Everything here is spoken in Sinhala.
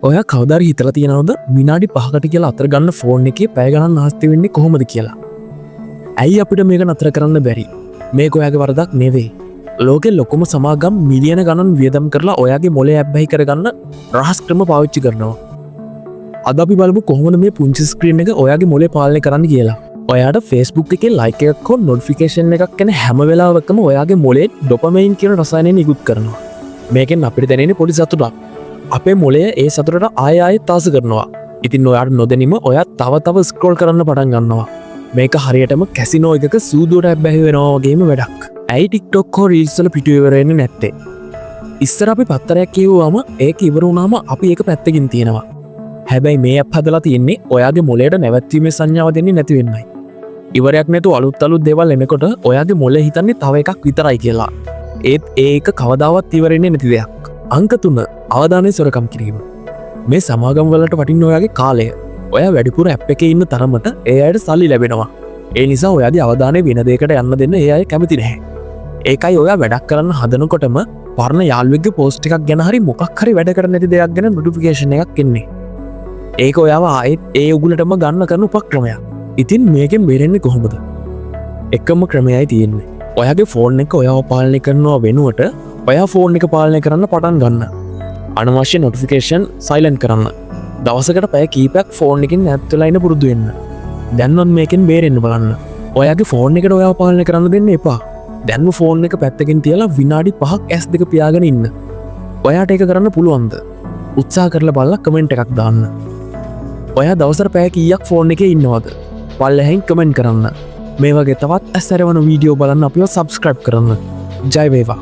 ඔය කවදර හිතල තියෙනවද විනාඩි 5කට කියලා අතර ගන්න ෆෝන් එකේ පැය ගණන් නාස්ති වෙන්නේ කොහොමද කියලා. ඇයි අපිට මේක නතර කරන්න බැරි? මේක ඔයාගේ වරදක් නෙවෙයි. ලෝකෙ ලොකුම සමාගම් මිලියන ගණන් වියදම් කරලා ඔයාගේ මොලේ ඇබ්බැහි කරගන්න රහස් ක්‍රම පාවිච්චි කරනවා. අද අපි බලමු කොහොමද මේ පුංචි ස්ක්‍රීන් එක ඔයාගේ මොලේ පාලනය කරන්න කියලා. ඔයාට Facebook එකේ ලයික් එකක් හෝ නොටිෆිකේෂන් එකක් එන හැම වෙලාවකම ඔයාගේ මොලේ ඩොපමයින් කියන රසායනය නිකුත් කරනවා. මේකෙන් අපිට දැනෙන්නේ පොඩි සතුටක්. අපේ මොලේ ඒ සතුටට ආයෙත් තාස කරනවා. ඉතින් ඔයාට නොදැනීම ඔයා තව ස්ක්‍රෝල් කරන්න පටන් ගන්නවා. මේක හරියටම කැසිනෝ එකක සූදුවට ඇබ්බැහි වෙනවා වගේම වැඩක්. ඇයි TikTok හෝ Reels වල පිටු ඉවර වෙන්නේ නැත්තේ? ඉස්සර අපි පත්තරයක් කියවුවාම ඒක ඉවර වුණාම අපි ඒක පැත්තකින් තියෙනවා. හැබැයි මේ ඇප් හදලා තියෙන්නේ ඔයාගේ මොලේට නැවැත්වීමේ සංඥාව දෙන්නේ නැති වෙන්නයි. ඉවරයක් නැතුව අලුත් දේවල් එනකොට ඔයාගේ මොලේ හිතන්නේ තව එකක් විතරයි කියලා. ඒත් ඒක කවදාවත් ඉවර වෙන්නේ නැති දෙයක්. අංක 3 අවධානය සොරකම් කිරීම. මේ සමාගම් වලට වටින්න ඔයාගේ කාලය. ඔයා වැඩිපුර ඇප් එකේ ඉන්න තරමට ඒ අයට සල්ලි ලැබෙනවා. ඒ නිසා ඔයාගේ අවධානය වෙන දෙයකට යන්න දෙන්න ඒ අය කැමති නැහැ. ඒකයි ඔයා වැඩක් කරන්න හදනකොටම පරණ යාළුවෙක්ගේ පෝස්ට් එකක් ගැන හරි මොකක් හරි වැඩ කරන්න නැති දෙයක් ගැන නොටිෆිකේෂන් එකක් එන්නේ. ඒක ඔයාව ආයෙත් ඒ උගුලටම ගන්න කරන උපක්‍රමයක්. ඉතින් මේකෙන් බේරෙන්නේ කොහොමද? එකම ක්‍රමයයි තියෙන්නේ. ඔයාගේ ෆෝන් එක ඔයාව පාලනය කරනවා වෙනුවට ඔයා ෆෝන් එක පාලනය කරන්න පටන් ගන්න. අනවශ්‍ය නොටිෆිකේෂන් සයිලන්ට් කරන්න. දවසකට පැය කීපයක් ෆෝන් එකකින් ඈත් වෙලා ඉන්න පුරුදු වෙන්න. දැන්වත් මේකෙන් බේරෙන්න බලන්න. ඔයාගේ ෆෝන් එකට ඔයාව පාලනය කරන්න දෙන්න එපා. දැන්ම ෆෝන් එක පැත්තකින් තියලා විනාඩි 5ක් S2 පියාගෙන ඉන්න. ඔයාට ඒක කරන්න පුළුවන්ද? උත්සාහ කරලා බලලා කමෙන්ට් එකක් දාන්න. ඔයා දවසට පැය කීයක් ෆෝන් එකේ ඉන්නවද? පල්ලෙහෙන් කමෙන්ට් කරන්න. මේ වගේ තවත් ඇස්සරවන වීඩියෝ බලන්න අපිව සබ්ස්ක්‍රයිබ් කරන්න. ජය වේවා.